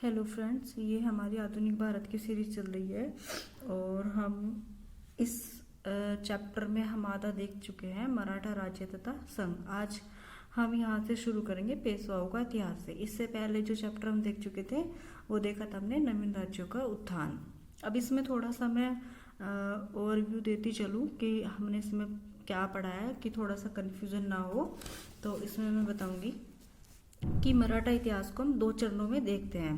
Hello friends, ये हमारी आधुनिक भारत की सीरीज चल रही है और हम इस चैप्टर में हम आधा देख चुके हैं, मराठा राज्य तथा संघ। आज हम यहाँ से शुरू करेंगे पेशवाओं का इतिहास से। इससे पहले जो चैप्टर हम देख चुके थे वो देखा था हमने नवीन राज्यों का उत्थान। अब इसमें थोड़ा सा मैं ओवरव्यू देती चलूँ कि हमने इसमें क्या पढ़ा है, कि थोड़ा सा कन्फ्यूज़न ना हो। तो इसमें मैं बताऊँगी कि मराठा इतिहास को हम 2 चरणों में देखते हैं।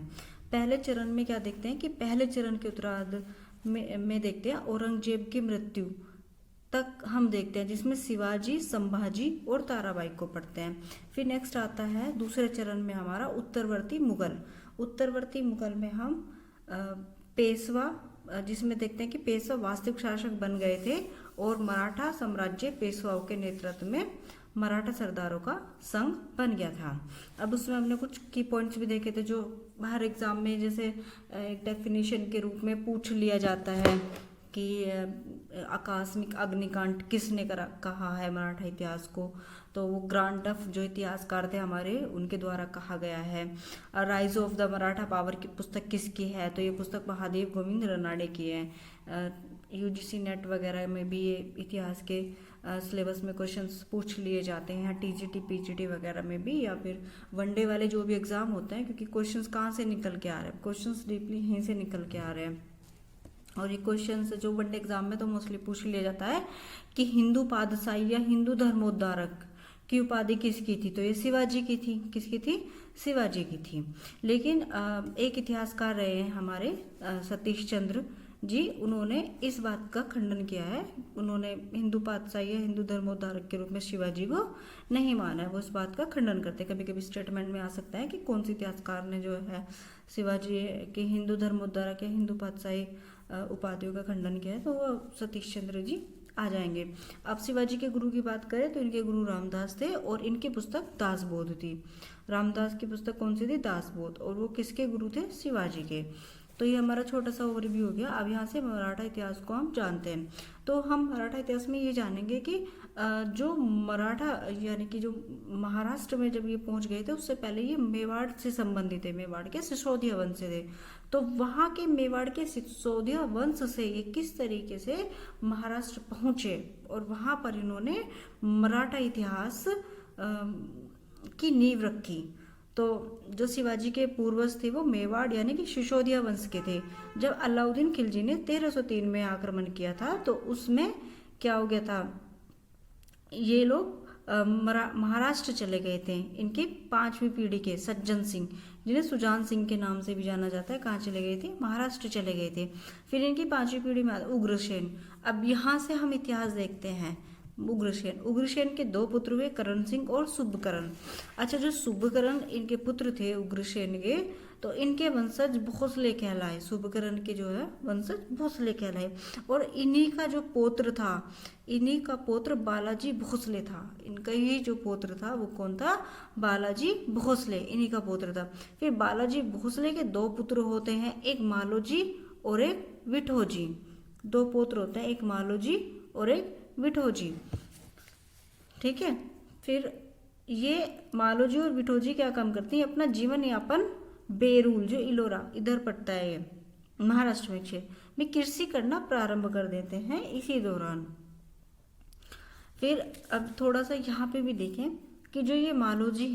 पहले चरण में क्या देखते हैं कि पहले चरण के उत्तरार्ध में देखते हैं औरंगजेब की मृत्यु तक हम देखते हैं, जिसमें शिवाजी, संभाजी और ताराबाई को पढ़ते हैं। फिर नेक्स्ट आता है दूसरे चरण में हमारा उत्तरवर्ती मुगल। उत्तरवर्ती मुगल में हम पेशवा, जिसमें देखते हैं कि पेशवा वास्तविक शासक बन गए थे और मराठा साम्राज्य पेशवाओं के नेतृत्व में मराठा सरदारों का संघ बन गया था। अब उसमें हमने कुछ की पॉइंट्स भी देखे थे जो हर एग्जाम में जैसे एक डेफिनेशन के रूप में पूछ लिया जाता है कि आकस्मिक अग्निकांड किसने कहा है मराठा इतिहास को। तो वो ग्रांड डफ जो इतिहासकार थे हमारे, उनके द्वारा कहा गया है। Rise of the Maratha power की पुस्तक किसकी है, तो ये पुस्तक महादेव गोविंद रनाडे की है। यूजीसी नेट वगैरह में भी ये इतिहास के सिलेबस में क्वेश्चंस पूछ लिए जाते हैं, टीजीटी पीजीटी वगैरह में भी, या फिर वनडे वाले जो भी एग्जाम होते हैं, क्योंकि क्वेश्चंस कहाँ से निकल के आ रहे हैं, क्वेश्चंस डीपली यहीं से निकल के आ रहे हैं। और ये क्वेश्चंस जो वनडे एग्जाम में तो मोस्टली पूछ लिया जाता है कि हिंदू पादशाही या हिंदू धर्मोद्धारक की उपाधि किसकी थी, तो ये शिवाजी की थी। किसकी थी? शिवाजी की थी। लेकिन एक इतिहासकार रहे हैं हमारे सतीश चंद्र जी, उन्होंने इस बात का खंडन किया है। उन्होंने हिंदू पातशाही या हिंदू धर्मोद्धारक के रूप में शिवाजी को नहीं माना है, वो इस बात का खंडन करते। कभी कभी स्टेटमेंट में आ सकता है कि कौन सी इतिहासकार ने जो है शिवाजी के हिंदू धर्मोद्धारक या हिंदू पातशाही उपाधियों का खंडन किया है, तो वो सतीश चंद्र जी आ जाएंगे। अब शिवाजी के गुरु की बात करें तो इनके गुरु रामदास थे और इनकी पुस्तक दासबोध थी। रामदास की पुस्तक कौन सी थी? दासबोध। और वो किसके गुरु थे? शिवाजी के। तो ये हमारा छोटा सा ओवरव्यू हो गया। अब यहाँ से मराठा इतिहास को हम जानते हैं। तो हम मराठा इतिहास में ये जानेंगे कि जो मराठा यानी कि जो महाराष्ट्र में जब ये पहुंच गए थे, उससे पहले ये मेवाड़ से संबंधित थे, मेवाड़ के सिसोदिया वंश से थे। तो वहाँ के मेवाड़ के सिसोदिया वंश से ये किस तरीके से महाराष्ट्र पहुंचे और वहाँ पर इन्होंने मराठा इतिहास की नींव रखी। तो जो शिवाजी के पूर्वज थे वो मेवाड़ यानी कि सिसोदिया वंश के थे। जब अलाउद्दीन खिलजी ने 1303 में आक्रमण किया था तो उसमें क्या हो गया था, ये लोग महाराष्ट्र चले गए थे। इनकी 5वीं पीढ़ी के सज्जन सिंह, जिन्हें सुजान सिंह के नाम से भी जाना जाता है, कहाँ चले गए थे? महाराष्ट्र चले गए थे। फिर इनकी 5वीं पीढ़ी में उग्रसेन। अब यहाँ से हम इतिहास देखते हैं। उग्रसेन के 2 पुत्र हुए, करण सिंह और शुभकरण। अच्छा, जो शुभकरण इनके पुत्र थे उग्रसेन के, तो इनके वंशज भोसले कहलाए। शुभकरण के जो है वंशज भोसले कहलाए। और इन्हीं का जो पौत्र था, इन्हीं का पौत्र बालाजी भोसले था। इनका ही जो पौत्र था वो कौन था? बालाजी भोसले, इन्हीं का पौत्र था। फिर बालाजी भोसले के 2 पुत्र होते हैं, एक मालोजी और एक विठोजी। 2 पुत्र होते हैं, एक मालोजी और एक विठोजी। ठीक है। फिर ये मालोजी और विठोजी क्या काम करती हैं? अपना जीवन यापन बेरूल, जो इलोरा इधर पड़ता है ये महाराष्ट्र में क्षेत्र में, कृषि करना प्रारंभ कर देते हैं इसी दौरान। फिर अब थोड़ा सा यहाँ पे भी देखें कि जो ये मालोजी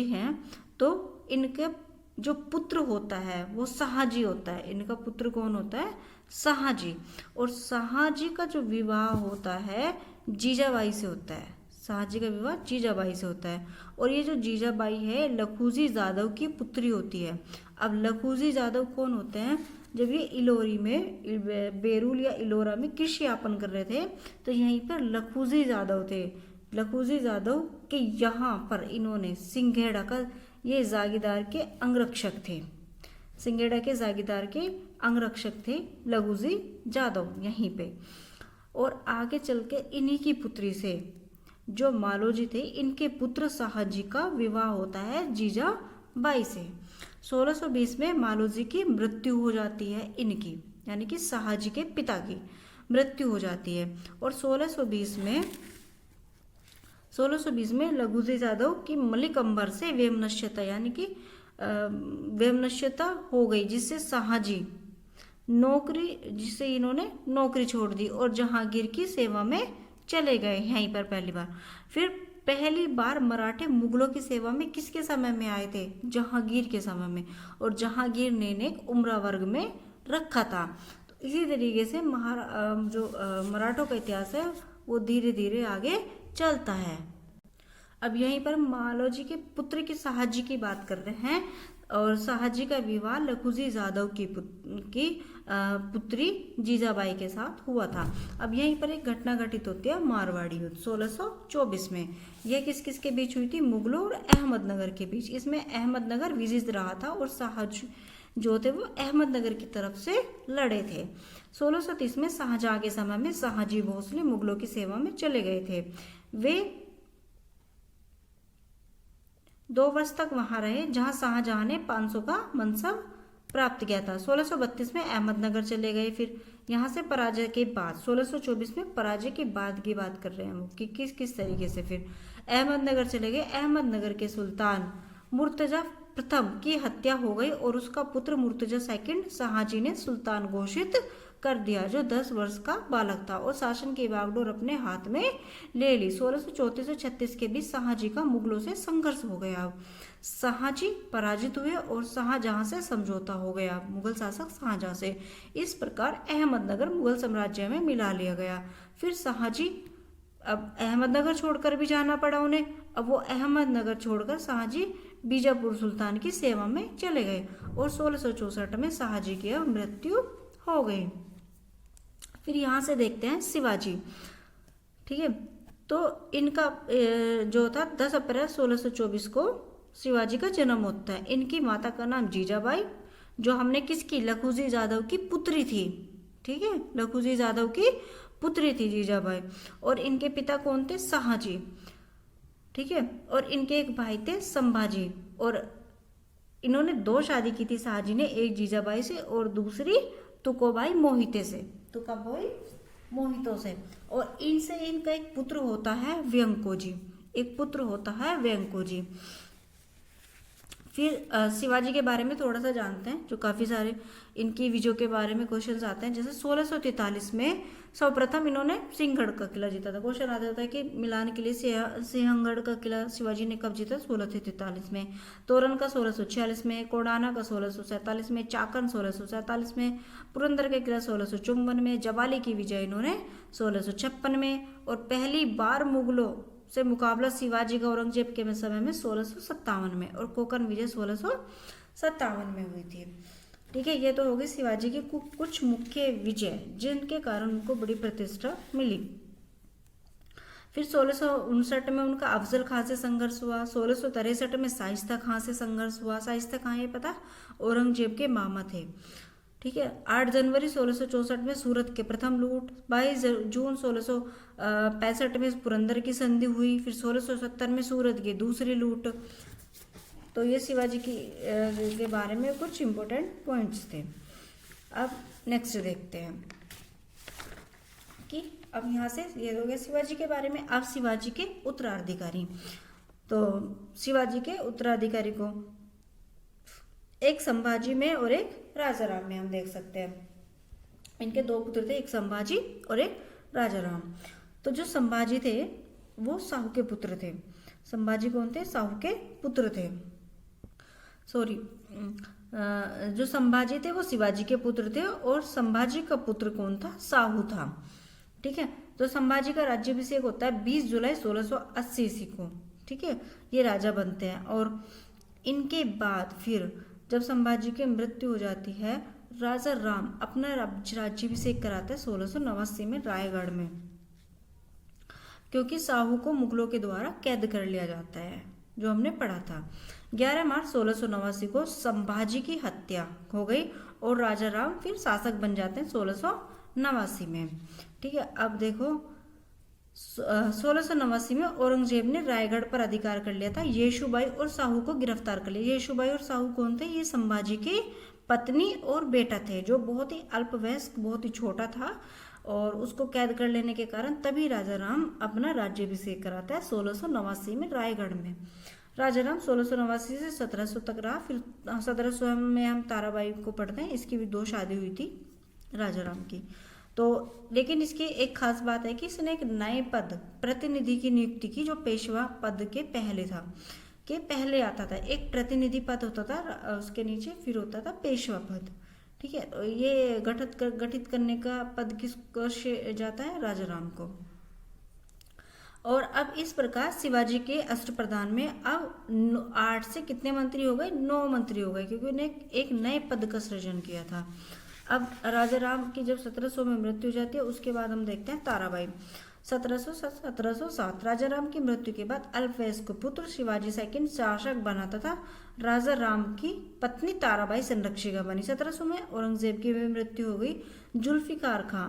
हैं, तो इनके जो पुत्र होता है वो शाहजी होता है। इनका पुत्र कौन होता है? शाहजी। और शाहजी का जो विवाह होता है जीजाबाई से होता है। शाहजी का विवाह जीजाबाई से होता है। और ये जो जीजाबाई है लखुजी जादव की पुत्री होती है। अब लखुजी जादव कौन होते हैं? जब ये इलोरी में बेरूल या इलोरा में कृषि यापन कर रहे थे तो यहीं पर लखुजी जादव थे। लखुजी जादव के यहाँ पर इन्होंने सिंघेड़ा का ये जागीरदार के अंगरक्षक थे। सिंघेड़ा के जागीरदार के अंगरक्षक थे लखुजी जादव यहीं पे। और आगे चल के इन्हीं की पुत्री से जो मालोजी थे, इनके पुत्र शाहजी का विवाह होता है जीजाबाई से। 1620 में मालोजी की मृत्यु हो जाती है, इनकी यानी कि शाहजी के पिता की मृत्यु हो जाती है। और 1620 में लखुजी जादव की मलिक अंबर से वेमनश्यता यानी कि वैमनस्यता हो गई, जिससे शाहजी जिससे इन्होंने नौकरी छोड़ दी और जहांगीर की सेवा में चले गए यहीं पर पहली बार। फिर पहली बार मराठे मुगलों की सेवा में किसके समय में आए थे? जहांगीर के समय में, और जहांगीर ने एक उमरा वर्ग में रखा था। तो इसी तरीके से मराठों का इतिहास है वो धीरे धीरे आगे चलता है। अब यहीं पर मालोजी के पुत्र की शाहजी की बात कर रहे हैं, और शाहजी का विवाह लखुजी जादव की पुत्री जीजाबाई के साथ हुआ था। अब यहीं पर एक घटना घटित होती है, मारवाड़ी युद्ध 1624 में। यह किस किस के बीच हुई थी? मुगलों और अहमदनगर के बीच। इसमें अहमदनगर विजित रहा था और शाहजी जो थे वो अहमदनगर की तरफ से लड़े थे। 1630 में शाहजहां के समय में शाहजी भोसले मुगलों की सेवा में चले गए थे। वे 2 वर्ष तक वहां रहे, जहां शाहजहां ने 500 का मनसब प्राप्त किया था। 1632 में अहमदनगर चले गए। फिर यहाँ से पराजय के बाद 1624 में पराजय के बाद की बात कर रहे हैं हम कि किस किस तरीके से फिर अहमदनगर चले गए। अहमदनगर के सुल्तान मुर्तजा प्रथम की हत्या हो गई और उसका पुत्र मुर्तजा सेकंड शाहजी ने सुल्तान घोषित कर दिया, जो 10 वर्ष का बालक था, और शासन की बागडोर अपने हाथ में ले ली। 1634 से 36 के बीच शाहजी का मुगलों से संघर्ष हो गया। शाहजी पराजित हुए और शाहजहां से समझौता हो गया, मुगल शासक शाहजहां से। इस प्रकार अहमदनगर मुगल साम्राज्य में मिला लिया गया। फिर शाहजी अब अहमदनगर छोड़कर भी जाना पड़ा उन्हें। अब वो अहमदनगर छोड़कर शाहजी बीजापुर सुल्तान की सेवा में चले गए और 1664 में शाहजी की मृत्यु हो गई। फिर यहाँ से देखते हैं शिवाजी। ठीक है, तो इनका जो था 10 अप्रैल 1624 को शिवाजी का जन्म होता है। इनकी माता का नाम जीजाबाई, जो हमने किसकी? लखुजी जादव की पुत्री थी। ठीक है, लखुजी जादव की पुत्री थी जीजाबाई। और इनके पिता कौन थे? शाहजी। ठीक है, और इनके एक भाई थे संभाजी, और इन्होंने 2 शादी की थी शाहजी ने, एक जीजाबाई से और दूसरी तुकोबाई मोहिते से, तुकाबाई मोहितो से। और इनसे इनका एक पुत्र होता है व्यंकोजी, एक पुत्र होता है व्यंकोजी। फिर शिवाजी के बारे में थोड़ा सा जानते हैं, जो काफ़ी सारे इनकी विजयों के बारे में क्वेश्चन आते हैं। जैसे 1643 में सर्वप्रथम इन्होंने सिंहगढ़ का किला जीता था। क्वेश्चन आ जाता है कि मिलान के लिए सिंहगढ़ का किला शिवाजी ने कब जीता? 1643 में। तोरण का 1646 में, कोडाना का 1647 में, चाकन 1647 में, पुरंदर का किला 1654 में, जवाली की विजय इन्होंने 1656 में, और पहली बार मुगलों से मुकाबला शिवाजी का औरंगजेब के समय में 1657 में, और कोकण विजय 1657 में हुई थी। ठीक है, ये तो हो गई शिवाजी की कुछ मुख्य विजय जिनके कारण उनको बड़ी प्रतिष्ठा मिली। फिर 1659 में उनका अफजल खां से संघर्ष हुआ। 1663 में शाइस्ता खां से संघर्ष हुआ। शाइस्ता खां ये पता औरंगजेब के मामा थे। ठीक है, 8 जनवरी 1664 में सूरत के प्रथम लूट। 22 जून 1665 में पुरंदर की संधि हुई। फिर 1670 में सूरत की दूसरी लूट। तो ये शिवाजी के बारे में कुछ इम्पोर्टेंट पॉइंट्स थे। अब नेक्स्ट देखते हैं कि अब यहाँ से ये हो गया शिवाजी के बारे में। अब शिवाजी के उत्तराधिकारी, तो शिवाजी के उत्तराधिकारी को एक संभाजी में और एक राजाराम में हम देख सकते हैं। इनके 2 पुत्र थे, एक संभाजी और एक राजाराम। तो जो संभाजी थे वो साहू के पुत्र थे। संभाजी कौन थे? साहू के पुत्र थे। सॉरी, जो संभाजी थे वो शिवाजी के पुत्र थे, और संभाजी का पुत्र कौन था? साहू था। ठीक है, तो संभाजी का राज्याभिषेक होता है 20 जुलाई 1680 ईस्वी को। ठीक है, ये राजा बनते हैं, और इनके बाद फिर जब संभाजी की मृत्यु हो जाती है, राजा राम अपना राज्याभिषेक कराते हैं 1689 में रायगढ़ में, क्योंकि साहू को मुगलों के द्वारा कैद कर लिया जाता है, जो हमने पढ़ा था। 11 मार्च 1689 को संभाजी की हत्या हो गई और राजा राम फिर शासक बन जाते हैं 1689 में। ठीक है, अब देखो 1689 में औरंगजेब ने रायगढ़ पर अधिकार कर लिया था। येशुबाई और साहू को गिरफ्तार कर लिया। येशुबाई और साहू कौन थे? ये संभाजी की पत्नी और बेटा थे, जो बहुत ही अल्पवयस्क, बहुत ही छोटा था, और उसको कैद कर लेने के कारण तभी राजा राम अपना राज्याभिषेक कराता है 1689 में रायगढ़ में। राजाराम 1689 से 1700 तक रहा। फिर 1700 में हम ताराबाई को पढ़ते हैं, इसकी भी 2 शादी हुई थी राजाराम की। तो लेकिन इसकी एक खास बात है कि इसने एक नए पद प्रतिनिधि की नियुक्ति की, जो पेशवा पद के पहले था, के पहले आता था। एक प्रतिनिधि पद होता था, उसके नीचे फिर होता था पेशवा पद। ठीक है, तो ये गठित करने का पद किसको जाता है? राजाराम को। और अब इस प्रकार शिवाजी के अष्टप्रधान में अब 8 से कितने मंत्री हो गए? 9 मंत्री हो गए, क्योंकि उन्हें एक नए पद का सृजन किया था। अब राजाराम की जब 1700 में मृत्यु हो जाती है, उसके बाद हम देखते हैं ताराबाई। 1707 राजाराम की मृत्यु के बाद अल्पवयस्क पुत्र शिवाजी सेकंड शासक बना तथा राजाराम की पत्नी ताराबाई संरक्षिका बनी। 1700 में औरंगजेब की भी मृत्यु हो गई। जुल्फिकार खां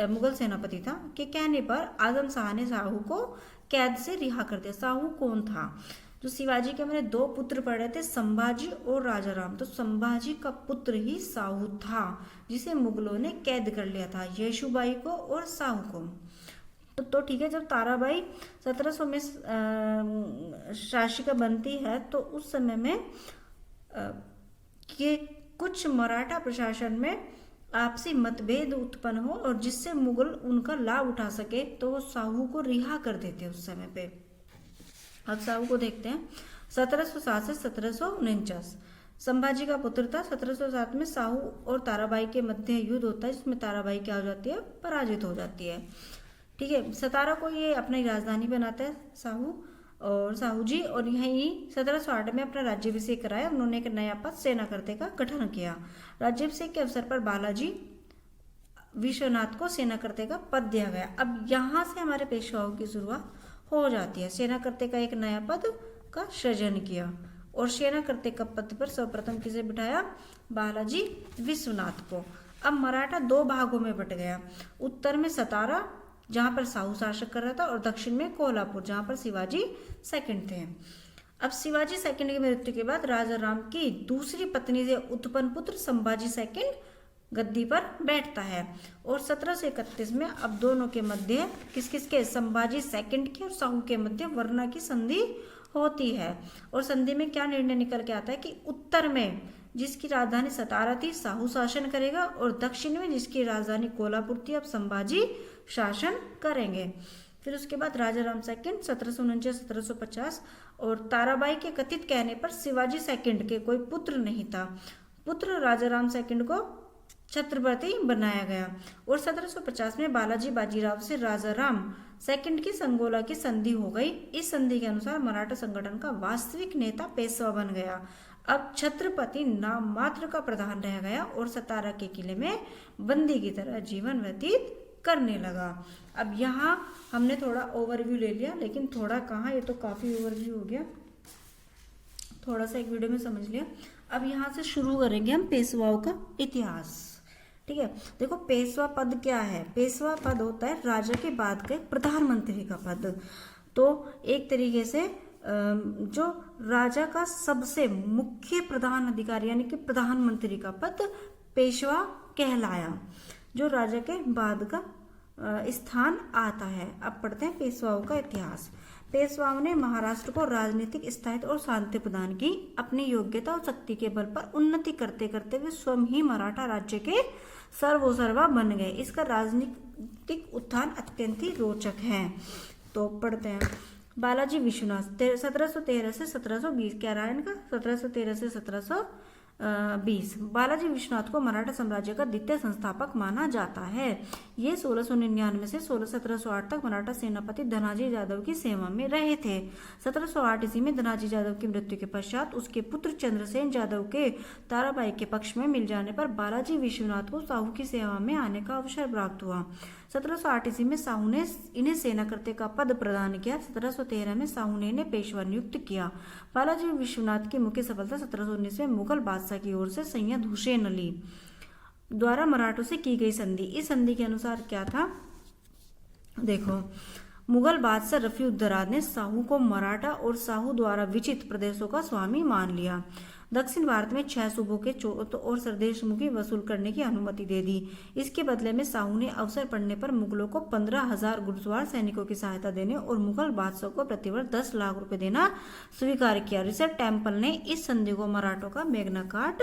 मुगल सेनापति था, के कहने पर आजम शाह ने साहू को कैद से रिहा कर दिया। साहू कौन था? जो शिवाजी के मैंने 2 पुत्र पढ़े थे, संभाजी और राजाराम, तो संभाजी का पुत्र ही साहू था, जिसे मुगलों ने कैद कर लिया था, येशुबाई को और साहू को। तो ठीक है, जब ताराबाई 1700 में शासिका बनती है, तो उस समय में कि कुछ मराठा प्रशासन में आपसी मतभेद उत्पन्न हो और जिससे मुगल उनका लाभ उठा सके, तो वो साहू को रिहा कर देते उस समय पे। अब साहू को देखते हैं। 1707 से 1749 संभाजी का पुत्र था। 1707 में साहू और ताराबाई के मध्य युद्ध होता है, जिसमें ताराबाई क्या हो जाती है? पराजित हो जाती है। ठीक है, सतारा को ये अपनी राजधानी बनाता है साहू जी, और यहीं 1708 में अपना राज्याभिषेक कराया। उन्होंने एक नया पद सेनाकर्ते का गठन किया। राज्याभिषेक के अवसर पर बालाजी विश्वनाथ को सेनाकर्ते का पद दिया गया। अब यहाँ से हमारे पेशवाओं की शुरुआत हो जाती है। सेनाकर्ते का एक नया पद का सृजन किया, और सेनाकर्ते का पद पर सर्वप्रथम किसे बिठाया? बालाजी विश्वनाथ को। अब मराठा 2 भागों में बट गया। उत्तर में सतारा, जहां पर साहू शासक कर रहा था, और दक्षिण में कोल्हापुर, जहां पर शिवाजी सेकंड थे। अब शिवाजी सेकंड की मृत्यु के बाद राजाराम की दूसरी पत्नी से उत्पन्न पुत्र संभाजी सेकंड गद्दी पर बैठता है, और 1731 में अब दोनों के मध्य किसके? संभाजी सेकंड के और साहू के मध्य वरना की संधि होती है। और संधि में क्या निर्णय निकल के आता है कि उत्तर में जिसकी राजधानी सतारा थी, साहू शासन करेगा, और दक्षिण में जिसकी राजधानी कोल्हापुर थी, अब संभाजी शासन करेंगे। फिर उसके बाद राजाराम सेकंड 1749-1750, और ताराबाई के कथित कहने पर शिवाजी सेकंड के कोई पुत्र नहीं था। पुत्र राजाराम सेकंड को छत्रपति बनाया गया, और 1750 में बालाजी बाजीराव से राजाराम सेकंड की संगोला की संधि हो गई। इस संधि के अनुसार मराठा संगठन का वास्तविक नेता पेशवा बन गया। अब छत्रपति नाम मात्र का प्रधान रह गया, और सतारा के किले में बंदी की तरह जीवन व्यतीत करने लगा। अब यहाँ हमने थोड़ा ओवरव्यू ले लिया, लेकिन थोड़ा कहाँ, ये तो काफी ओवरव्यू हो गया, थोड़ा सा एक वीडियो में समझ लिया। अब यहाँ से शुरू करेंगे हम पेशवाओं का इतिहास। ठीक है, देखो पेशवा पद क्या है? पेशवा पद होता है राजा के बाद का प्रधानमंत्री का पद। तो एक तरीके से जो राजा का सबसे मुख्य प्रधान अधिकारी यानी कि प्रधानमंत्री का पद पेशवा कहलाया, जो राजा के बाद का स्थान आता है। अब पढ़ते हैं पेशवाओं का इतिहास। पेशवाओं ने महाराष्ट्र को राजनीतिक स्थायित्व और शांति प्रदान की। अपनी योग्यता और शक्ति के बल पर उन्नति करते करते वे स्वयं ही मराठा राज्य के सर्वोसर्वा बन गए। इसका राजनीतिक उत्थान अत्यंत ही रोचक है। तो पढ़ते हैं। बालाजी विश्वनाथ 1713 से 1720, क्या रहा है इनका? 1713 से 1720। बालाजी विश्वनाथ को मराठा साम्राज्य का द्वितीय संस्थापक माना जाता है। ये 1699 से 1708 तक मराठा सेनापति धनाजी यादव की सेवा में रहे थे। 1708 ईस्वी में धनाजी यादव की मृत्यु के पश्चात उसके पुत्र चंद्रसेन यादव के ताराबाई के पक्ष में मिल जाने पर बालाजी विश्वनाथ को साहू की सेवा में आने का अवसर प्राप्त हुआ। 1708 ईस्वी में साहू ने इन्हें सेनाकर्ते का पद प्रदान किया। 1713 में साहू ने इन्हें पेशवा नियुक्त किया। बालाजी विश्वनाथ की मुख्य सफलता 1719 में मुगल बादशाह की ओर से सैयद हुसैन अली द्वारा मराठों से की गई संधि। इस संधि के अनुसार क्या था? देखो, मुगल बादशाह रफीउद्दौला ने साहू को मराठा और साहू द्वारा विचित प्रदेशों का स्वामी मान लिया। दक्षिण भारत में 6 सूबों के चोत और सरदेशमुखी वसूल करने की अनुमति दे दी। इसके बदले में साहू ने अवसर पड़ने पर मुगलों को 15,000 घुड़सवार सैनिकों की सहायता देने और मुगल बादशाह को प्रतिवर्ष 10 लाख रुपए देना स्वीकार किया। रिचर्ड टेम्पल ने इस संधि को मराठों का मैग्ना कार्ट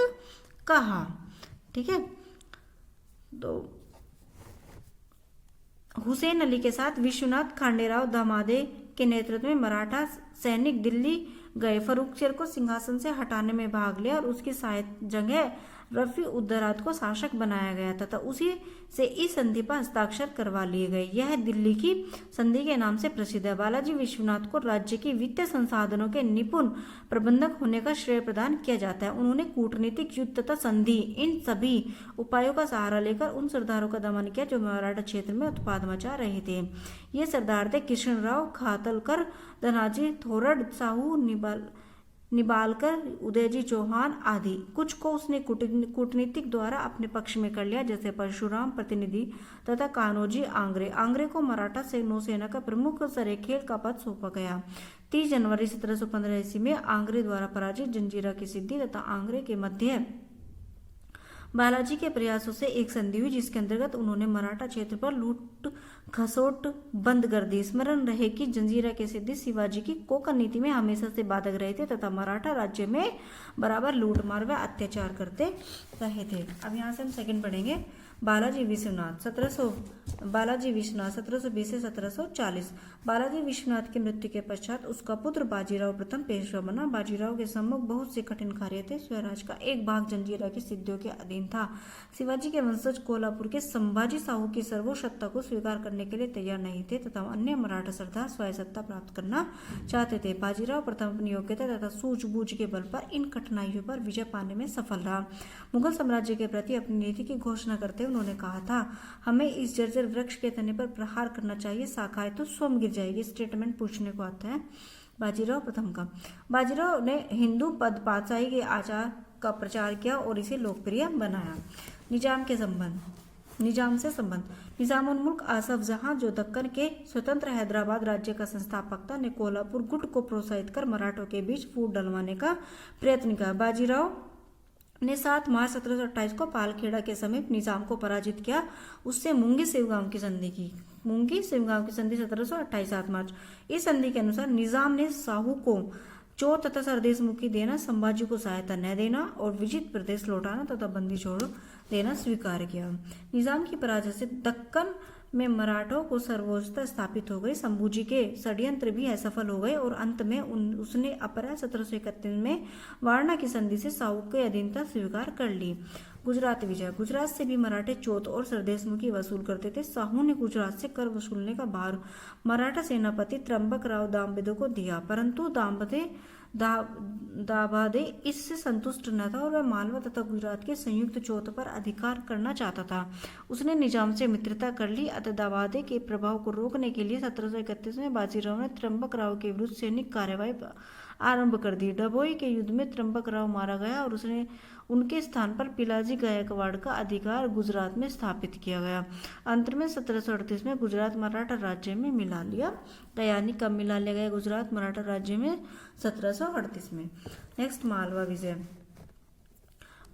कहा। ठीक है, तो हुसैन अली के साथ विश्वनाथ खांडेराव दामादे के नेतृत्व में मराठा सैनिक दिल्ली गए। फर्रुखशेर को सिंहासन से हटाने में भाग लिया और उसकी जगह रफीउद्दौला को शासक बनाया गया तथा उसी से इस संधि पर हस्ताक्षर करवा लिए गए। यह दिल्ली की संधि के नाम से प्रसिद्ध है। बालाजी विश्वनाथ को राज्य की वित्तीय संसाधनों के निपुण प्रबंधक होने का श्रेय प्रदान किया जाता है। उन्होंने कूटनीतिक, युद्ध तथा संधि इन सभी उपायों का सहारा लेकर उन सरदारों का दमन किया जो मराठा क्षेत्र में उत्पाद मचा रहे थे। ये सरदार थे कृष्णराव खातलकर, धनाजी थोरड, साहू निबालकर, उदयजी चौहान आदि। कुछ को उसने कूटनीतिक द्वारा अपने पक्ष में कर लिया, जैसे परशुराम प्रतिनिधि तथा कान्होजी आंग्रे। आंग्रे को मराठा से नौसेना का प्रमुख सरेखेल का पद सौंपा गया। 30 जनवरी 1715 ईस्वी में आंग्रे द्वारा पराजित जंजीरा की सिद्धि तथा आंग्रे के मध्य बालाजी के प्रयासों से एक संधि हुई, जिसके अंतर्गत उन्होंने मराठा क्षेत्र पर लूट खसोट बंद कर दी। स्मरण रहे कि जंजीरा के सिद्धि शिवाजी की कोंकण नीति में हमेशा से बाधक रहे थे तथा मराठा राज्य में बराबर लूटमार व अत्याचार करते रहे थे। अब यहाँ से हम सेकंड पढ़ेंगे। बालाजी विश्वनाथ 1720 से 1740। बालाजी विश्वनाथ की मृत्यु के पश्चात उसका पुत्र बाजीराव प्रथम पेशवा बना। बाजीराव के सम्मुख बहुत से कठिन कार्य थे। स्वराज का एक भाग जंजीरा की सिद्धियों के अधीन था। शिवाजी के वंशज कोल्हापुर के संभाजी साहू की सर्वोच्चता को स्वीकार करने के लिए तैयार नहीं थे तथा अन्य मराठा सरदार स्वायत्तता प्राप्त करना चाहते थे। बाजीराव प्रथम अपनी योग्यता तथा सूझबूझ के बल पर इन कठिनाइयों पर विजय पाने में सफल रहा। मुगल साम्राज्य के प्रति अपनी नीति की घोषणा करते उन्होंने कहा था, हमें इस जर्जर वृक्ष के तने पर प्रहार करना चाहिए, शाखाएं तो स्वयं गिर जाएगी। स्टेटमेंट पूछने को आता है बाजीराव प्रथम का। बाजीराव ने हिंदू पद पातशाही के आचार का प्रचार किया और इसे लोकप्रिय बनाया। निजाम से संबंध। निजामुल मुल्क आसफ जहां, जो दक्कन के स्वतंत्र हैदराबाद राज्य का संस्थापक था, ने कोल्हापुर गुट को प्रोत्साहित कर मराठों के बीच फूट डलवाने का प्रयत्न किया। बाजीराव ने 7 मार्च 1728 को पालखेड़ा के समीप निजाम को पराजित किया। उससे मुंगी शिवगांव की संधि की। मुंगी शिवगांव की संधि 1728 7 मार्च। इस संधि के अनुसार निजाम ने साहू को चोर तथा सरदेशमुखी देना, संभाजी को सहायता न देना और विजित प्रदेश लौटाना तथा बंदी छोड़ देना स्वीकार किया। निजाम की पराजय से दक्कन में मराठों को सर्वोच्चता स्थापित हो गई। शंभूजी के षड्यंत्र भी असफल हो गए और अंत में उसने अप्रैल 1731 में वारणा की संधि से साहू की अधीनता स्वीकार कर ली। गुजरात विजय। गुजरात से भी मराठे चोत और सरदेशमुखी वसूल करते थे। साहू ने गुजरात से कर वसूलने का भार मराठा सेनापति त्र्यंबकराव दाम्भिदे को दिया, परंतु दाभादे इससे संतुष्ट न था और वह मालवा तथा गुजरात के संयुक्त चोत पर अधिकार करना चाहता था। उसने निजाम से मित्रता कर ली। अतः दाभादे के प्रभाव को रोकने के लिए 1731 में बाजीराव ने त्र्यंबकराव के विरुद्ध सैनिक कार्यवाही आरंभ कर दी। डभोई के युद्ध में त्र्यंबकराव मारा गया और उनके स्थान पर पिलाजी गायकवाड़ का अधिकार गुजरात में स्थापित किया गया। अंत में 1738 में गुजरात मराठा राज्य में मिला लिया गया। यानी कब मिला लिया गया गुजरात मराठा राज्य में? 1738 में। नेक्स्ट, मालवा विजय।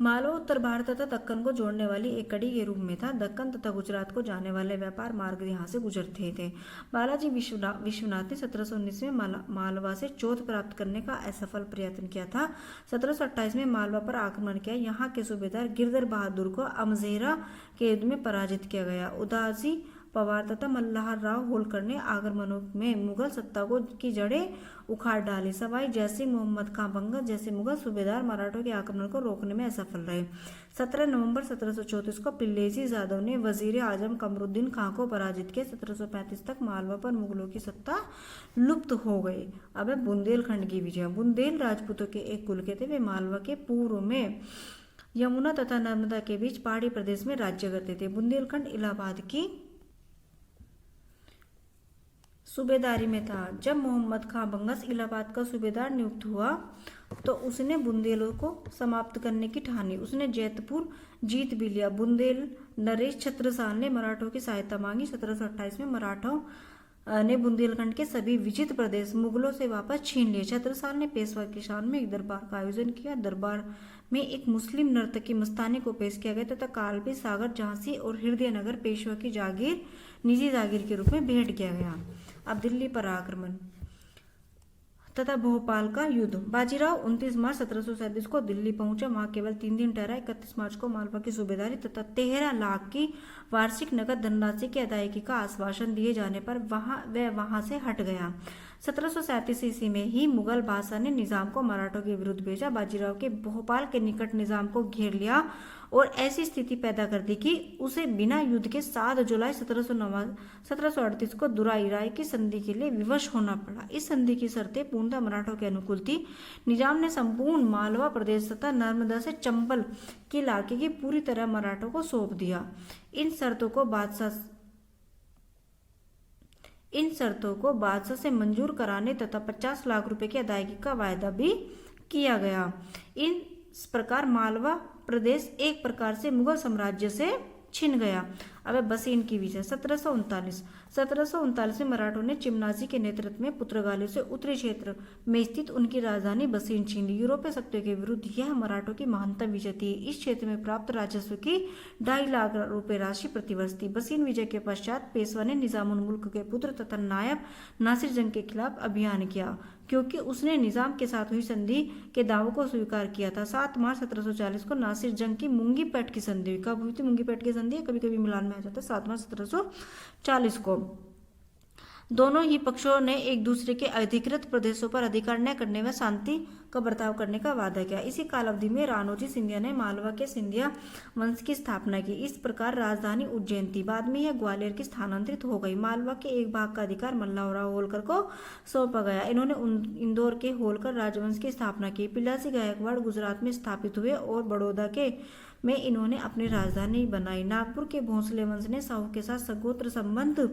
मालवा उत्तर भारत तथा दक्कन को जोड़ने वाली एक कड़ी के रूप में था। दक्कन तथा गुजरात को जाने वाले व्यापार मार्ग यहाँ से गुजरते थे। बालाजी विश्वनाथ ने 1719 में मालवा से चोत प्राप्त करने का असफल प्रयत्न किया था। 1728 में मालवा पर आक्रमण किया। यहाँ के सूबेदार गिरधर बहादुर को अमजेरा के युद्ध में पराजित किया गया। उदासी पवार तथा मल्हार राव होलकर ने आक्रमणों में मुगल सत्ता की जड़ें उखाड़ डाली। सवाई जैसी मोहम्मद खां बंगा जैसे मुगल सूबेदार मराठों के आक्रमण को रोकने में असफल रहे। 17 नवंबर 1734 को पिल्लेजी जादव ने वजीर आजम कमरुद्दीन खां को पराजित किया। 1735 तक मालवा पर मुगलों की सत्ता लुप्त हो गई। अब है बुंदेलखंड की विजय। बुंदेल राजपूतों के एक कुल के थे। वे मालवा के पूर्व में यमुना तथा नर्मदा के बीच पहाड़ी प्रदेश में राज्य करते थे। बुंदेलखंड इलाहाबाद की सूबेदारी में था। जब मोहम्मद खां बंगस इलाहाबाद का सूबेदार नियुक्त हुआ तो उसने बुंदेलों को समाप्त करने की ठानी। उसने जैतपुर जीत भी लिया। बुंदेल नरेश छत्रसाल ने मराठों की सहायता मांगी। 1728 में ने बुंदेलखंड के सभी विजित प्रदेश मुगलों से वापस छीन लिए। छत्रसाल ने पेशवा की शान में एक दरबार का आयोजन किया। दरबार में एक मुस्लिम नर्तकी मस्तानी को पेश किया गया तथा कालपी, सागर, झांसी और हृदयनगर पेशवा की जागीर निजी जागीर के रूप में भेंट किया गया। अब दिल्ली पर आक्रमण तथा भोपाल का युद्ध। बाजीराव 29 मार्च 1737 को दिल्ली पहुंचा। वहां केवल 3 दिन ठहरा। 31 मार्च को मालवा की सूबेदारी तथा 13 लाख की वार्षिक नकद धनराशि की अदायगी का आश्वासन दिए जाने पर वहां से हट गया। 1737 ईस्वी में ही मुगल बादशाह ने निजाम को मराठों के विरुद्ध भेजा। बाजीराव के भोपाल के निकट निजाम को घेर लिया और ऐसी स्थिति पैदा कर दी कि उसे बिना युद्ध के 7 जुलाई 1738 को दुराई राय की संधि के लिए विवश होना पड़ा। इस संधि की शर्तें पूर्णतः मराठों के अनुकूल थी। निजाम ने संपूर्ण मालवा प्रदेश तथा नर्मदा से चंबल के इलाके की पूरी तरह मराठों को सौंप दिया। इन शर्तों को बादशाह से मंजूर कराने तथा 50 लाख रुपए की अदायगी का वायदा भी किया गया। इस प्रकार मालवा प्रदेश एक प्रकार से मुगल साम्राज्य से छिन गया। अब बसीन की विजय 1739 में मराठों ने चिमनाजी के नेतृत्व में पुर्तगालियों से उत्तरी क्षेत्र में स्थित उनकी राजधानी बसीन छीन ली। यूरोपीय शक्तियों के विरुद्ध यह मराठों की महानतम विजय थी। इस क्षेत्र में प्राप्त राजस्व की 2.5 लाख रुपए राशि प्रतिवर्ष थी। बसीन विजय के पश्चात पेशवा ने निजामुल मुल्क के पुत्र तथा नायब नासिर जंग के खिलाफ अभियान किया, क्योंकि उसने निजाम के साथ हुई संधि के दावों को स्वीकार किया था। 7 मार्च 1740 को नासिर जंग की मुंगीपेट की संधि हुई। कब हुई थी मुंगीपेट की संधि? कभी कभी मिलान में आ जाता है। 7 मार्च 1740 को दोनों ही पक्षों ने एक दूसरे के अधिकृत प्रदेशों पर अधिकार न करने व शांति का बर्ताव करने का वादा किया। इसी काल अवधि में राणोजी सिंधिया ने मालवा के सिंधिया वंश की स्थापना की। इस प्रकार राजधानी उज्जैन थी। बाद में यह ग्वालियर की स्थानांतरित हो गई। मालवा के एक भाग का अधिकार मल्लावराव होलकर को सौंपा गया। इन्होंने इंदौर के होलकर राजवंश की स्थापना की। पिलासी गायकवाड़ गुजरात में स्थापित हुए और बड़ौदा में इन्होंने अपनी राजधानी बनाई। नागपुर के भोंसले वंश ने साहू के साथ सगोत्र संबंध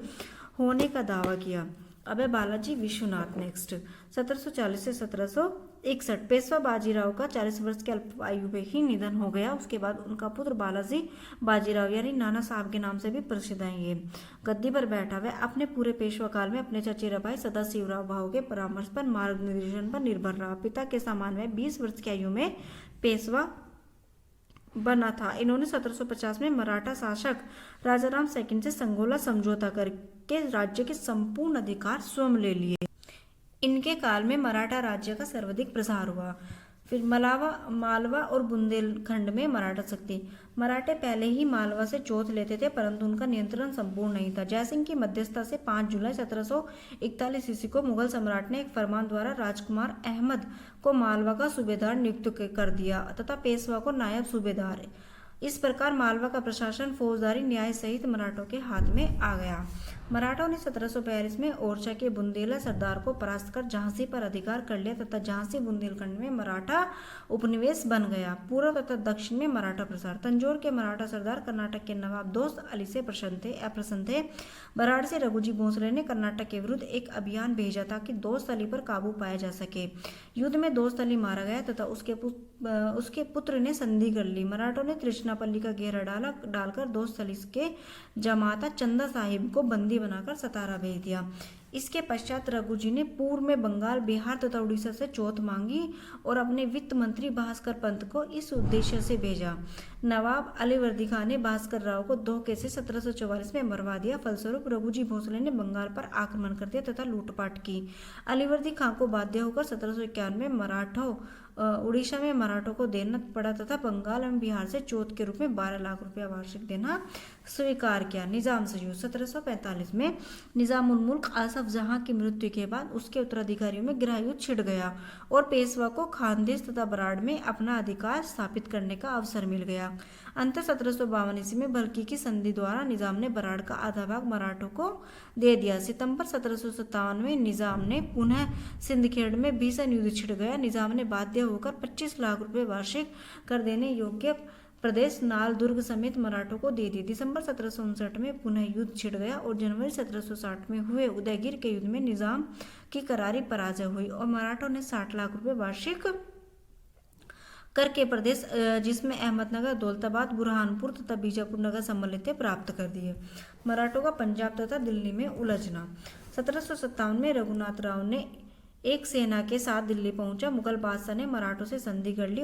होने का दावा किया। अब बालाजी विश्वनाथ नेक्स्ट 1740 से 1761। पेशवा बाजीराव का 40 वर्ष के अल्पायु में ही निधन हो गया। उसके बाद उनका पुत्र बालाजी बाजीराव यानी नाना साहब के नाम से भी प्रसिद्ध हैं। ये गद्दी पर बैठा हुआ अपने पूरे पेशवा काल में अपने चचेरा भाई सदाशिवराव भाऊ के परामर्श पर मार्गदर्शन पर निर्भर रहा। पिता के समान वह 20 वर्ष की आयु में पेशवा बना था। इन्होंने 1750 में मराठा शासक राजाराम सेकंड से संगोला समझौता करके राज्य के संपूर्ण अधिकार स्वयं ले लिए। इनके काल में मराठा राज्य का सर्वाधिक प्रसार हुआ। फिर मालवा और बुंदेलखंड में मराठा शक्ति। मराठे पहले ही मालवा से चोट लेते थे, परंतु उनका नियंत्रण संपूर्ण नहीं था। जयसिंह की मध्यस्थता से 5 जुलाई 1741 ईस्वी को मुगल सम्राट ने एक फरमान द्वारा राजकुमार अहमद को मालवा का सूबेदार नियुक्त कर दिया तथा पेशवा को नायब सूबेदार। इस प्रकार मालवा का प्रशासन फौजदारी न्याय सहित मराठों के हाथ में आ गया। मराठों ने 1742 में ओरछा के बुंदेला सरदार को परास्त कर झांसी पर अधिकार कर लिया तथा झांसी बुंदेलखंड में मराठा उपनिवेश बन गया। पूर्व तथा दक्षिण में मराठा प्रसार। तंजौर के मराठा सरदार कर्नाटक के नवाब दोस्त अली से अप्रसन्न थे। वाराणसी रघुजी भोसले ने कर्नाटक के विरुद्ध एक अभियान भेजा ताकि दोस्त अली पर काबू पाया जा सके। युद्ध में दोस्त अली मारा गया तथा उसके पुत्र ने संधि कर ली। मराठों ने त्रिचनापल्ली का घेरा डालकर दोस्त अली के जमाता चंदा साहिब को बंदी बनाकर सतारा भेज दिया। इसके पश्चात रघुजी ने पूर्व में बंगाल, बिहार तथा उड़ीसा से चौथ मांगी और अपने वित्त मंत्री भास्कर पंत को इस उद्देश्य से भेजा। नवाब अलीवर्दी खान ने भास्कर राव को धोखे से 1744 में मरवा दिया। फलस्वरूप रघुजी भोसले ने बंगाल पर आक्रमण कर दिया तथा लूटपाट की। अलीवर्दी खान को बाध्य होकर 1751 में उड़ीसा में मराठों को देना पड़ा तथा बंगाल एवं बिहार से चौथ के रूप में 12 लाख रुपया वार्षिक देना स्वीकार किया। निजाम से युद्ध 1745 में निजामुल मुल्क आसफ जहां की मृत्यु के बाद उसके उत्तराधिकारियों में गृह युद्ध छिड़ गया और पेशवा को खानदेश तथा बराड़ में अपना अधिकार स्थापित करने का अवसर मिल गया। अंत 1752 ईस्वी में भलकी की संधि द्वारा निजाम ने बराड़ का आधा भाग मराठों को दे दिया। सितंबर 1757 में निजाम ने पुनः सिंदखेड़ में भीषण युद्ध छिड़ गया। निजाम ने बाध्य होकर 25 लाख रुपए वार्षिक कर देने योग्य प्रदेश नाल दुर्ग समेत मराठों को दे दी। दिसंबर 1759 में पुनः युद्ध छिड़ गया और जनवरी 1760 में हुए उदयगिर के युद्ध में निजाम की करारी पराजय हुई और मराठों ने 60 लाख रुपए वार्षिक करके प्रदेश जिसमें अहमदनगर, दौलताबाद, बुरहानपुर तथा बीजापुर नगर सम्मिलित थे प्राप्त कर दिए। मराठों का पंजाब तथा दिल्ली में उलझना। 1757 में रघुनाथ राव ने एक सेना के साथ दिल्ली पहुंचा। मुगल बादशाह ने मराठों से संधि कर ली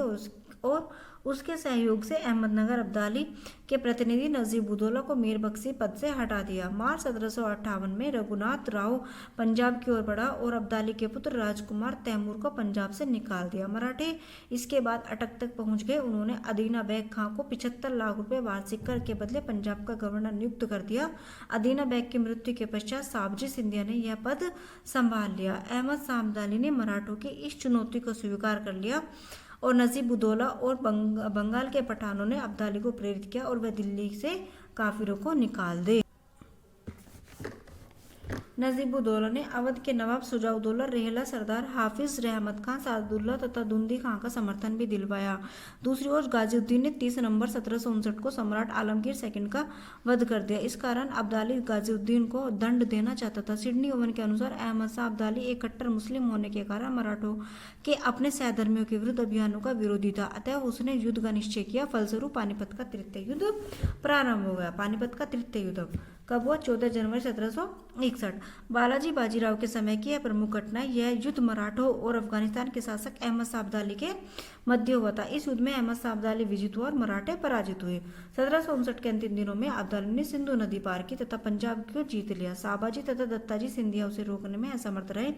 और उसके सहयोग से अहमदनगर अब्दाली के प्रतिनिधि नजीबुद्दौला को मीर बख्शी पद से हटा दिया। मार्च 1758 में रघुनाथ राव पंजाब की ओर बढ़ा और अब्दाली के पुत्र राजकुमार तैमूर को पंजाब से निकाल दिया। मराठे इसके बाद अटक तक पहुंच गए। उन्होंने अदीना बेग खां को 75 लाख रुपए वार्षिक कर के बदले पंजाब का गवर्नर नियुक्त कर दिया। अदीना बेग की मृत्यु के पश्चात साबजी सिंधिया ने यह पद संभाल लिया। अहमद शाह अब्दाली ने मराठों की इस चुनौती को स्वीकार कर लिया और नजीबुद्दौला और बंगाल के पठानों ने अब्दाली को प्रेरित किया और वह दिल्ली से काफिरों को निकाल दे। नजीबुद्दौला ने अवध के नवाब शुजाउद्दौला, रेहला सरदार हाफिज रहमत खां, सादुल्ला तथा दुंदी खां का समर्थन भी दिलवाया। दूसरी ओर गाजीउद्दीन ने 30 नवंबर 1759 को सम्राट आलमगीर सेकंड का वध कर दिया। इस कारण अब्दाली गाजीउद्दीन को दंड देना चाहता था। सिडनी ओवन के अनुसार अहमद शाह अब्दाली एक कट्टर मुस्लिम होने के कारण मराठों के अपने सहधर्मियों के विरुद्ध अभियानों का विरोधी था, अतः उसने युद्ध का निश्चय किया। फलस्वरूप पानीपत का तृतीय युद्ध प्रारंभ हो गया। पानीपत का तृतीय युद्ध कब हुआ? 14 जनवरी 1761। बालाजी बाजीराव के समय की यह प्रमुख घटना। यह युद्ध मराठों और अफगानिस्तान के शासक अहमद शाह अब्दाली के मध्य हुआ था। इस युद्ध में अहमद शाह अब्दाली विजित हुआ और मराठे पराजित हुए। 1759 के अंतिम दिनों में अब्दाली ने सिंधु नदी पार की तथा पंजाब को जीत लिया। शाहबाजी तथा दत्ताजी सिंधिया उसे रोकने में असमर्थ रहे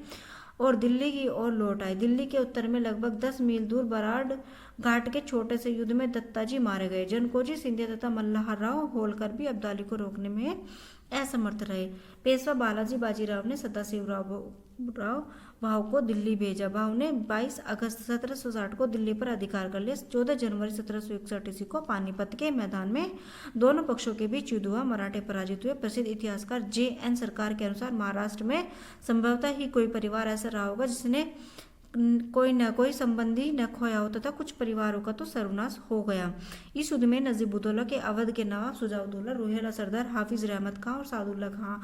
और दिल्ली की ओर लौट आए। दिल्ली के उत्तर में लगभग 10 मील दूर बराड़ घाट के छोटे से युद्ध में दत्ताजी मारे गए। जनकोजी सिंधिया तथा मल्हार राव होलकर भी अब्दाली को रोकने में असमर्थ रहे। पेशवा बालाजी बाजीराव ने सदाशिवराव भाव को दिल्ली भेजा। भाव ने 22 अगस्त 1760 को दिल्ली पर अधिकार कर लिया। 14 जनवरी 1761 ईस्वी को पानीपत के मैदान में दोनों पक्षों के बीच युद्ध हुआ। मराठे पराजित हुए। प्रसिद्ध इतिहासकार J.N. सरकार के अनुसार महाराष्ट्र में संभवतः ही कोई परिवार ऐसा रहा होगा जिसने कोई न कोई संबंधी न खोया हो तथा कुछ परिवारों का तो सर्वनाश हो गया। इस युद्ध में नजीबुद्दौला के अवध के नवाब शुजाउद्दौला, रोहेला सरदार हाफिज रहमत खां और सादुल्ला खां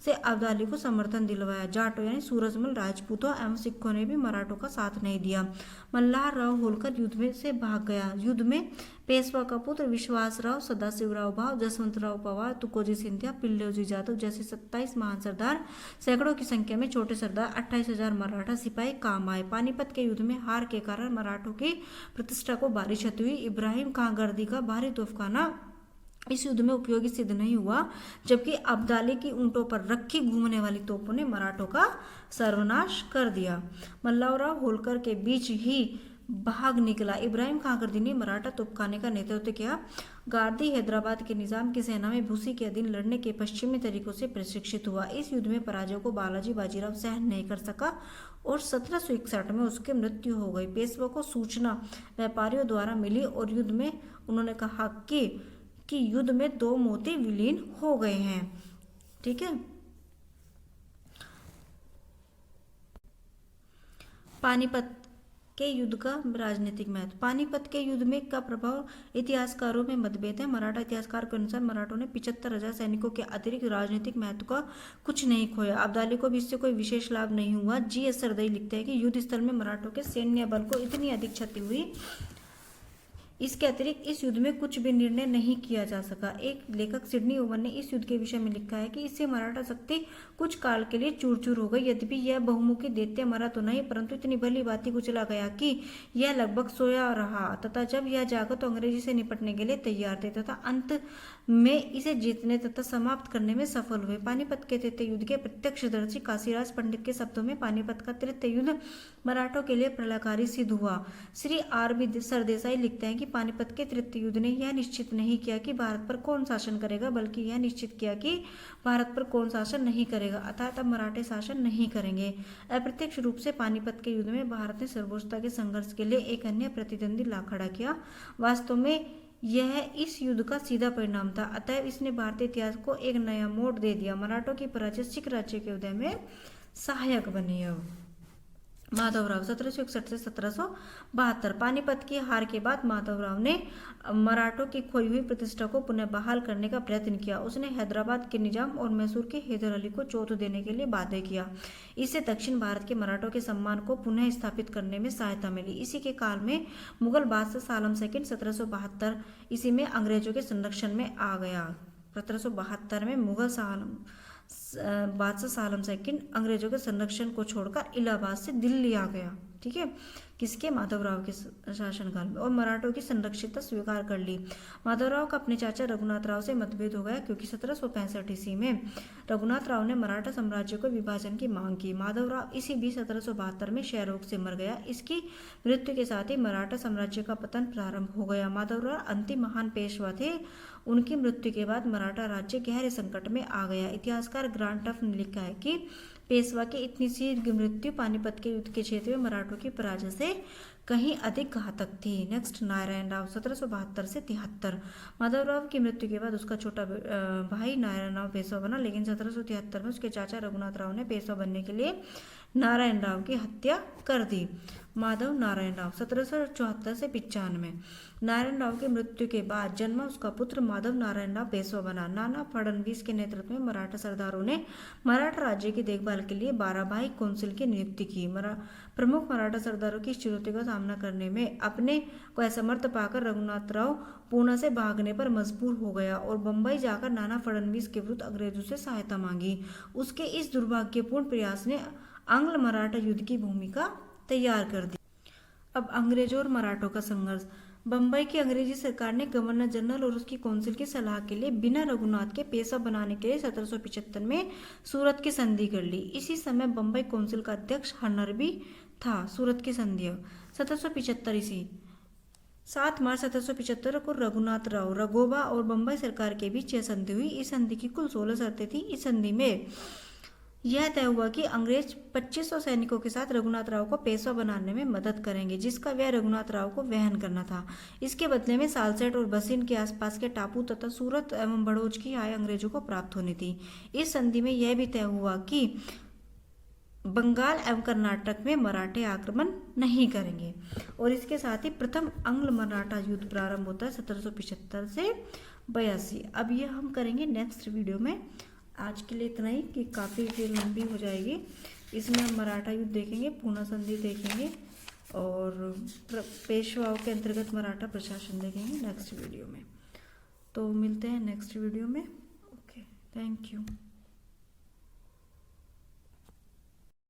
से अब्दाली को समर्थन दिलवाया। जाटों यानी सूरजमल राजपूतों एवं सिखों ने भी मराठों का साथ नहीं दिया। मल्हार राव होलकर युद्ध में से भाग गया। युद्ध में पेशवा का पुत्र विश्वासराव, सदाशिवराव भाव, जसवंतराव पवार, तुकोजी सिंधिया, पिल्लोजी जाधव जैसे 27 महान सरदार, सैकड़ों की संख्या में छोटे सरदार, 28,000 मराठा सिपाही काम आए। पानीपत के युद्ध में हार के कारण मराठों की प्रतिष्ठा को भारी क्षति हुई। इब्राहिम खां गर्दी का भारी तोफखाना इस युद्ध में उपयोगी सिद्ध नहीं हुआ, जबकि अब्दाली की ऊंटों पर रखी घूमने वाली तोपों ने मराठों का सर्वनाश कर दिया। मल्हारराव होलकर के बीच ही भाग निकला। इब्राहिम खां गर्दी ने मराठा तोपखाने का नेतृत्व किया। गार्दी हैदराबाद के निजाम की सेना में भूसी के अधीन लड़ने के पश्चिमी तरीकों से प्रशिक्षित हुआ। इस युद्ध में पराजय को बालाजी बाजीराव सहन नहीं कर सका और 1761 में उसकी मृत्यु हो गई। पेशवा को सूचना व्यापारियों द्वारा मिली और युद्ध में उन्होंने कहा कि युद्ध में 2 मोती विलीन हो गए हैं। ठीक है। पानीपत के युद्ध का राजनीतिक महत्व। पानीपत के युद्ध में का प्रभाव इतिहासकारों में मतभेद है। मराठा इतिहासकार के अनुसार मराठों ने 75,000 सैनिकों के अतिरिक्त राजनीतिक महत्व का कुछ नहीं खोया। अब्दाली को भी इससे कोई विशेष लाभ नहीं हुआ। G.S. सरदई लिखते हैं कि युद्ध स्थल में मराठों के सैन्य बल को इतनी अधिक क्षति हुई, इसके अतिरिक्त इस युद्ध में कुछ भी निर्णय नहीं किया जा सका। एक लेखक सिडनी ओवन ने इस युद्ध के विषय में लिखा है कि इससे मराठा शक्ति कुछ काल के लिए चूर चूर हो गई। यद्यपि यह बहुमुखी दैत्य मरा तो नहीं, परंतु इतनी भली भांति कुचला गया कि यह लगभग सोया रहा तथा जब यह जागा तो अंग्रेजी से निपटने के लिए तैयार थे तथा अंत में इसे जीतने तथा समाप्त करने में सफल हुए। पानीपत के तृतीय युद्ध के प्रत्यक्षदर्शी काशीराज पंडित के शब्दों में पानीपत का तृतीय युद्ध मराठों के लिए प्रलयकारी सिद्ध हुआ। श्री R.B. सरदेसाई लिखते हैं कि पानीपत के तृतीय युद्ध ने यह निश्चित नहीं किया कि भारत पर कौन शासन करेगा, बल्कि यह निश्चित किया कि भारत पर कौन शासन नहीं करेगा, अर्थात अब मराठे शासन नहीं करेंगे। अप्रत्यक्ष रूप से पानीपत के युद्ध में भारत ने सर्वोच्चता के संघर्ष के लिए एक अन्य प्रतिद्वंदी ला खड़ा किया। वास्तव में यह इस युद्ध का सीधा परिणाम था, अतः इसने भारतीय इतिहास को एक नया मोड़ दे दिया। मराठों की पराजय सिख राज्य के उदय में सहायक बनी। अब माधवराव 1761 से 1772। पानीपत की हार के बाद माधवराव ने मराठों की खोई हुई प्रतिष्ठा को पुनः बहाल करने का प्रयत्न किया। उसने हैदराबाद के निजाम और मैसूर के हैदर अली को चोट देने के लिए बाध्य किया। इससे दक्षिण भारत के मराठों के सम्मान को पुनः स्थापित करने में सहायता मिली। इसी के काल में मुगल बादशाह आलम सेकंड 1772 ईस्वी में अंग्रेजों के संरक्षण में आ गया। 1772 में मुगल बादशाह आलम सेकंड अंग्रेजों के संरक्षण को छोड़कर इलाहाबाद से दिल्ली आ गया। ठीक है, किसके? माधवराव के शासनकाल में, और मराठों की संरक्षितता स्वीकार कर ली। माधवराव का अपने चाचा रघुनाथ राव से मतभेद हो गया, क्योंकि 1765 ईस्वी में रघुनाथ राव ने मराठा साम्राज्य को विभाजन की मांग की। माधवराव इसी बीच 1772 में क्षय रोग से मर गया। इसकी मृत्यु के साथ ही मराठा साम्राज्य का पतन प्रारंभ हो गया। माधवराव अंतिम महान पेशवा थे। उनकी मृत्यु के बाद मराठा राज्य गहरे संकट में आ गया। इतिहासकार ग्रांट टफ ने लिखा है कि पेशवा की इतनी शीघ्र मृत्यु पानीपत के युद्ध के क्षेत्र में मराठों की पराजय से कहीं अधिक घातक थी। नेक्स्ट, नारायण राव 1772 से 73। माधवराव की मृत्यु के बाद उसका छोटा भाई नारायण राव पेशवा बना, लेकिन 1773 में उसके चाचा रघुनाथ राव ने पेशवा बनने के लिए नारायण राव की हत्या कर दी। माधव नारायण राव 1774 से 95। नारायण राव की मृत्यु के बाद जन्मा उसका पुत्र माधव नारायण राव पेशवा बना। नाना फडणवीस के नेतृत्व में मराठा सरदारों ने मराठा राज्य की देखभाल के लिए 12 भाई कौंसिल की नियुक्ति की। प्रमुख मराठा सरदारों की चुनौती का सामना करने में अपने को असमर्थ पाकर रघुनाथ राव पूना से भागने पर मजबूर हो गया और बंबई जाकर नाना फडणवीस के विरुद्ध अंग्रेजों से सहायता मांगी। उसके इस दुर्भाग्यपूर्ण प्रयास ने आंग्ल मराठा युद्ध की भूमिका तैयार कर दी। अब अंग्रेजों और मराठों का संघर्ष। बंबई की अंग्रेजी सरकार ने गवर्नर जनरल और उसकी काउंसिल की सलाह के लिए बिना रघुनाथ के पेशवा बनाने के लिए 1775 में सूरत की संधि कर ली। इसी समय बंबई काउंसिल का अध्यक्ष हनरबी था। सूरत की संधि 1775 ईस्वी 7 मार्च 1775 को रघुनाथ राव, रघोबा और बंबई सरकार के बीच यह संधि हुई। इस संधि की कुल 16 शर्तें थी। इस संधि में यह तय हुआ कि अंग्रेज 2500 सैनिकों के साथ रघुनाथ राव को पेशवा बनाने में मदद करेंगे, जिसका व्यय रघुनाथ राव को वहन करना था। इसके बदले में सालसेट और बसिन के आसपास के टापू तथा सूरत एवं बड़ौज की आय अंग्रेजों को प्राप्त होनी थी। इस संधि में यह भी तय हुआ कि बंगाल एवं कर्नाटक में मराठे आक्रमण नहीं करेंगे। और इसके साथ ही प्रथम आंग्ल मराठा युद्ध प्रारंभ होता है 1775 से 82। अब ये हम करेंगे नेक्स्ट वीडियो में। आज के लिए इतना ही, कि काफ़ी फिर लंबी हो जाएगी। इसमें हम मराठा युद्ध देखेंगे, पूना संधि देखेंगे और पेशवाओं के अंतर्गत मराठा प्रशासन देखेंगे नेक्स्ट वीडियो में। तो मिलते हैं नेक्स्ट वीडियो में। Okay, thank you.